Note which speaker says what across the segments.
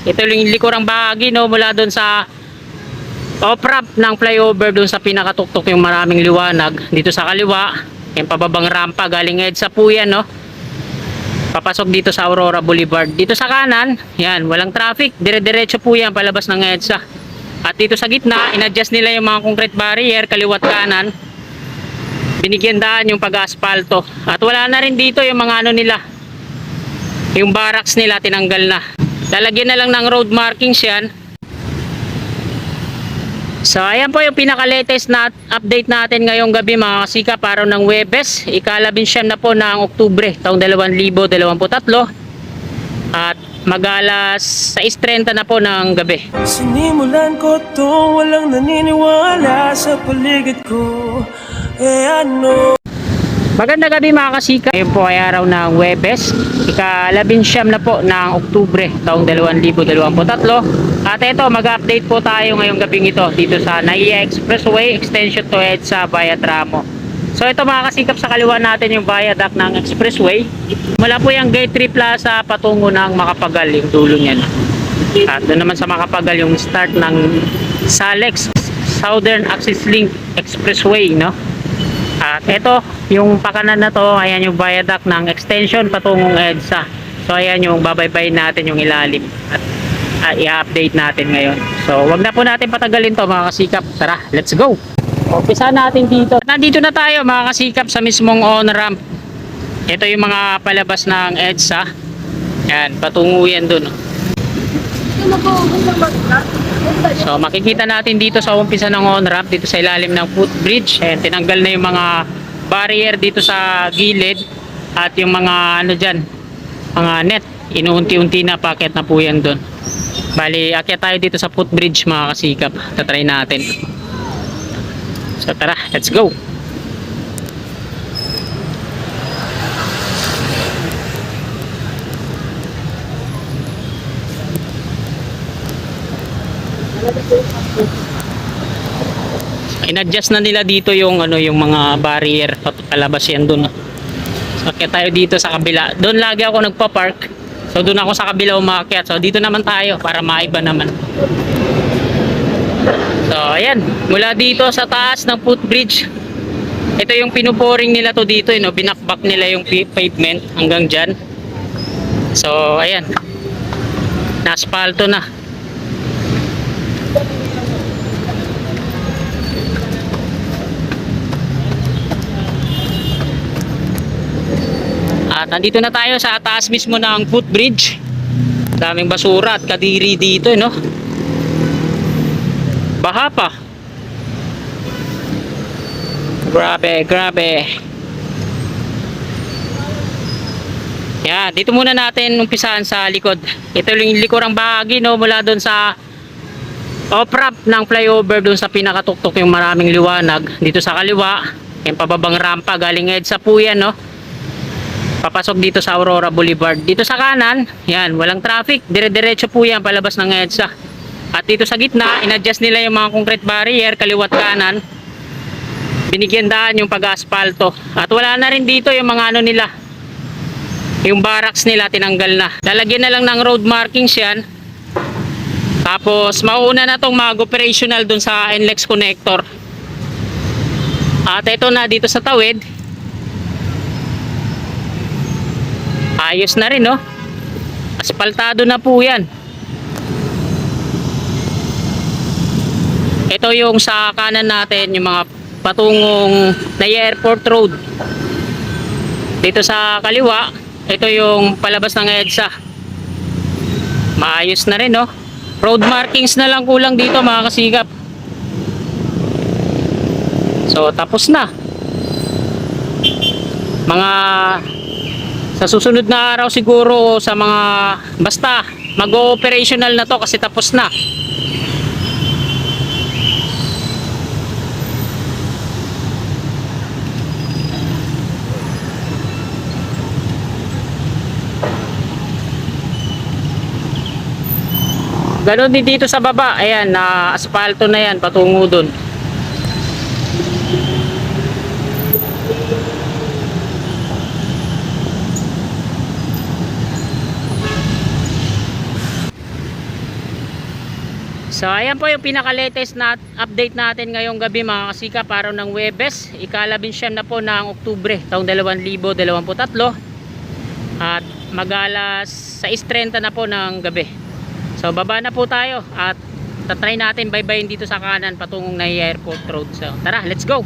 Speaker 1: Ito yung likurang bahagi, no, mula doon sa off-ramp ng flyover doon sa pinakatuktok yung maraming liwanag. Dito sa kaliwa, yung pababang rampa galing EDSA po yan, no. Papasok dito sa Aurora Boulevard. Dito sa kanan, yan, walang traffic. Dire-diretso po yan palabas ng EDSA. At dito sa gitna, in-adjust nila yung mga concrete barrier, kaliwat kanan. Binigyan daan yung pag-aspalto. At wala na rin dito yung mga ano nila. Yung barracks nila, tinanggal na. Lalagyan na lang ng road markings yan. So ayan po yung pinaka-latest na update natin ngayong gabi mga kasika, araw ng Huwebes, ika-11 na po ng Oktubre taong 2023 at mag-alas 6:30 na po ng gabi.
Speaker 2: Sinimulan ko to, walang naniniwala sa paligid ko. Ano?
Speaker 1: Magandang gabi mga kasika. Ngayon po ay araw ng Huwebes, ika-11 na po ng Oktubre taong 2023. At ito, mag-update po tayo ngayong gabing ito dito sa NAIA Expressway extension to EDSA via Tramo. So ito mga kasikap, sa kaliwa natin yung viaduct ng Expressway. Mula po yung Gate 3 Plaza patungo ng Makapagal, yung dulo niyan. At doon naman sa Makapagal yung start ng SALEX, Southern Access Link Expressway, no? At ito, yung pakanan na to, ayan yung viaduct ng extension patungong EDSA. So ayan yung babaybayin natin yung ilalim at i-update natin ngayon. So wag na po natin patagalin to mga kasikap. Tara, let's go! Umpisa natin dito. Nandito na tayo mga kasikap sa mismong on-ramp. Ito yung mga palabas ng EDSA. Yan, patungo yan dun. So makikita natin dito sa umpisa ng on-ramp, dito sa ilalim ng footbridge. Ayan, tinanggal na yung mga barrier dito sa gilid at yung mga ano dyan, mga net, inuunti-unti na, packet na po yan dun. Bali, akyat tayo dito sa footbridge mga kasikap. Tatry natin. So tara, let's go! In-adjust na nila dito yung ano, yung mga barrier palabas yan doon. So akyat tayo dito sa kabila. Doon lagi ako nagpa-park. So doon ako sa kabila umakyat. So dito naman tayo para maiba naman. So ayan, mula dito sa taas ng footbridge, ito yung pinuporing nila to dito, no? Binakbak nila yung pavement hanggang dyan. So ayan, na-asphalto na. At nandito na tayo sa taas mismo ng footbridge. Daming basura at kadiri dito, no? Baha pa. Grabe, grabe. Yan, dito muna natin umpisahan sa likod. Ito yung likurang bahagi, no, mula doon sa off-ramp ng flyover doon sa pinakatuktok yung maraming liwanag. Dito sa kaliwa, yung pababang rampa galing EDSA po yan, no? Papasok dito sa Aurora Boulevard. Dito sa kanan, yan, walang traffic. Dire-diretso po yan palabas ng EDSA. At dito sa gitna, in-adjust nila yung mga concrete barrier, kaliwat kanan. Binigyan daan yung pag-aspalto. At wala na rin dito yung mga ano nila. Yung barracks nila, tinanggal na. Lalagyan na lang ng road markings yan. Tapos, mauuna na itong mag-operational dun sa NLEX connector. At ito na dito sa tawid. Ayos na rin, no? Aspaltado na po yan. Ito yung sa kanan natin, yung mga patungong NAIA Airport Road. Dito sa kaliwa, ito yung palabas ng EDSA. Maayos na rin, no? Road markings na lang kulang dito mga kasikap. So tapos na. Mga sa susunod na araw siguro, sa mga basta mag-operational na to kasi tapos na. Ganon din dito sa baba. Ayan, na asfalto na yan patungo dun. So ayan po yung pinaka-latest na update natin ngayong gabi mga kasikap, araw ng Huwebes, ika-11 na po ng Oktubre taong 2023 at mag-alas 6:30 na po ng gabi. So baba na po tayo at tatry natin baybayin dito sa kanan patungong na Airport Road. So tara, let's go!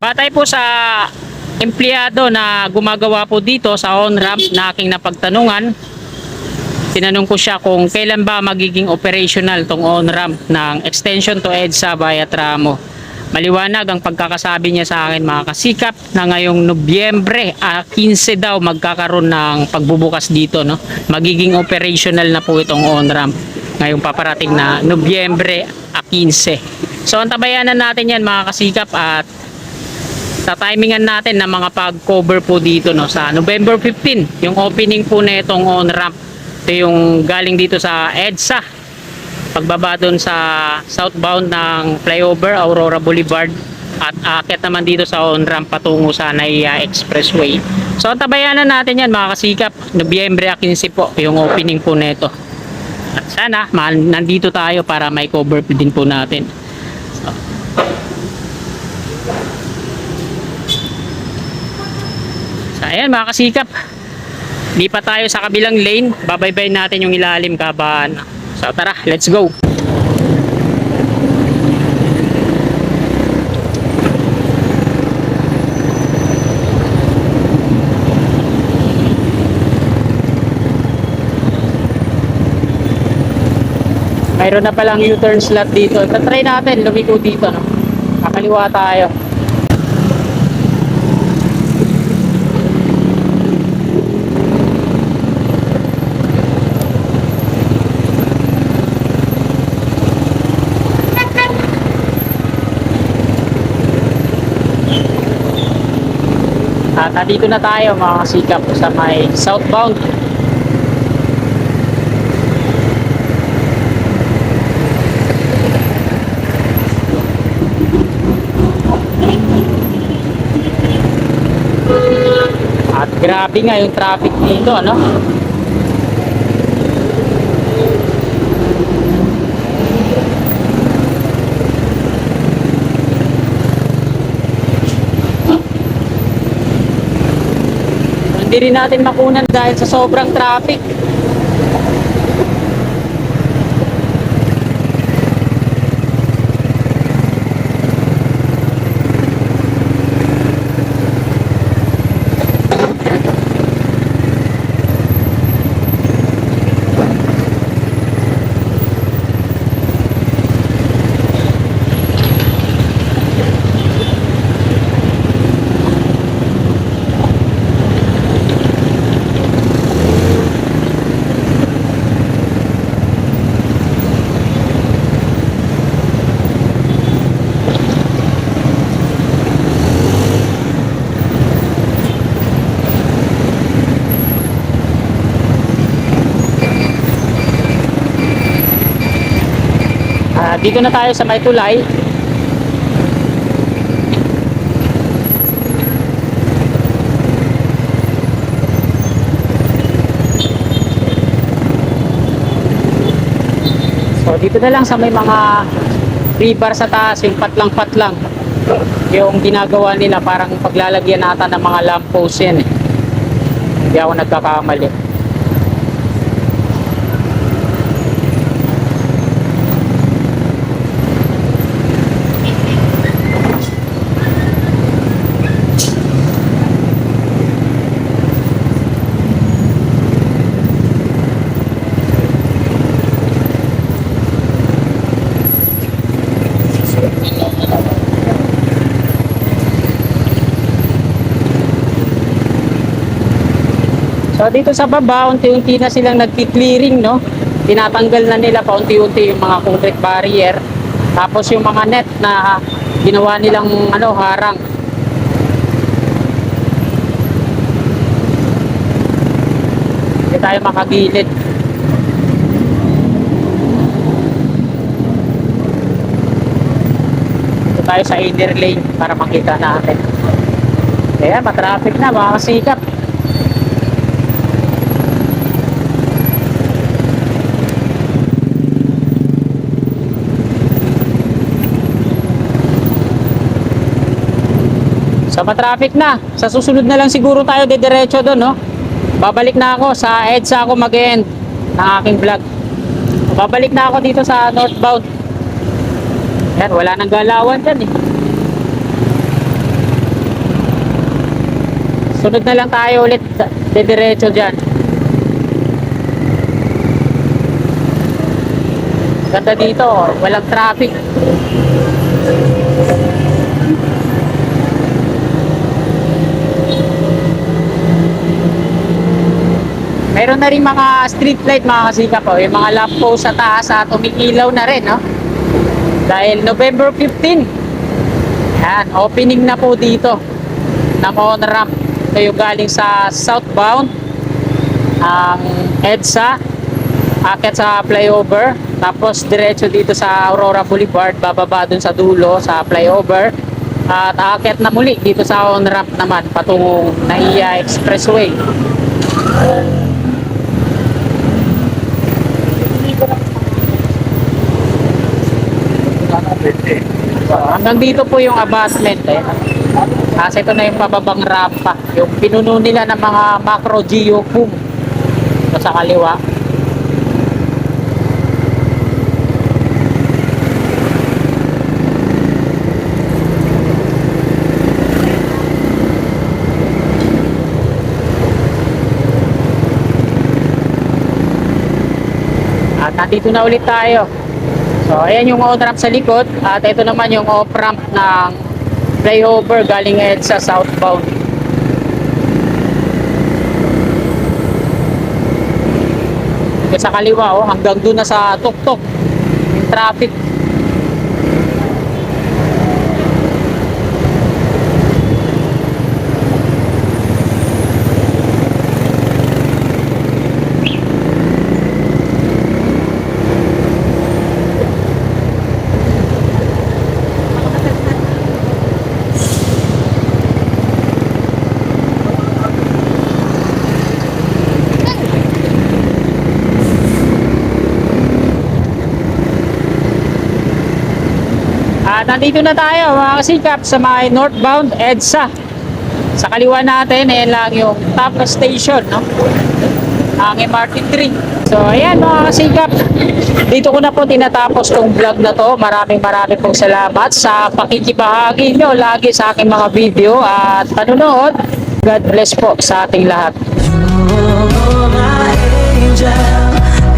Speaker 1: Batay po sa empleyado na gumagawa po dito sa on-ramp na aking napagtanungan, tinanong ko siya kung kailan ba magiging operational tong on-ramp ng extension to EDSA via Tramo. Maliwanag ang pagkakasabi niya sa akin mga kasikap na ngayong Nobyembre 15 daw magkakaroon ng pagbubukas dito, no? Magiging operational na po itong on-ramp ngayong paparating na Nobyembre 15. So antabayanan natin yan mga kasikap at sa timingan natin na mga pag-cover po dito, no, sa November 15 yung opening po na itong on-ramp. Ito yung galing dito sa EDSA pagbaba doon sa southbound ng flyover Aurora Boulevard at aakyat naman dito sa on-ramp patungo sa NAIA Expressway. So tabayanan natin yan mga kasikap, Nobyembre 15 po yung opening po nito at sana nandito tayo para may cover din po natin. Ayan mga kasikap, lipat tayo sa kabilang lane, babaybay natin yung ilalim kabaan. So tara, let's go. Mayroon na palang U-turn slot dito. Tatry natin lumiko dito, no? Kakaliwa tayo. At nandito na tayo mga kasikap sa may southbound. At grabe nga yung traffic dito, ano? Hindi rin natin makunan dahil sa sobrang traffic. Dito na tayo sa may tulay. So dito na lang sa may mga rebar sa taas, yung patlang-patlang yung ginagawa nila, parang paglalagyan nata ng mga lamppost yan eh. Hindi ako nagkakamali. So dito sa baba, unti-unti na silang nagki-clearing, no? Tinatanggal na nila paunti-unti yung mga concrete barrier. Tapos yung mga net na ginawa nilang harang. tayo makagilid. Dito tayo sa inner lane para makita natin. Kaya matraffic na mga kasikap. So matraffic na. Sa susunod na lang siguro tayo didiretso doon, no? Babalik na ako sa EDSA ako mag-end ng aking vlog. Babalik na ako dito sa northbound. Yan, wala nang galawan dyan eh. Sunod na lang tayo ulit didiretso dyan. Ganda dito, walang traffic. Meron na rin mga street light mga kasikap, oh. Yung mga lamppost sa taas at umiilaw na rin, no? Dahil November 15, yan, opening na po dito ng on-ramp. Ito yung galing sa southbound ang EDSA, akit sa flyover, tapos diretso dito sa Aurora Boulevard, bababa dun sa dulo sa flyover, at akit na muli dito sa on-ramp naman patungong NAIA Expressway. So, hanggang dito po yung abutment eh. Kasi ito na yung pababang rampa. Yung pinuno nila ng mga macro geofoam. Ito sa kaliwa. At nandito na ulit tayo. So, ayan yung on-ramp sa likod. At ito naman yung off-ramp ng flyover galing EDSA southbound. Ito sa kaliwa, oh, hanggang doon na sa tuktok. Yung traffic. Nandito na tayo mga kasikap sa may northbound EDSA. Sa kaliwa natin, ayan lang yung top station, no? Ang MRT3. So ayan mga kasikap, dito ko na po tinatapos tong vlog na to. Maraming pong salamat sa pakikibahagi nyo lagi sa aking mga video at panunood. God bless po sa ating lahat.
Speaker 2: Oh, my angel,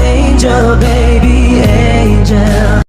Speaker 2: angel baby, angel.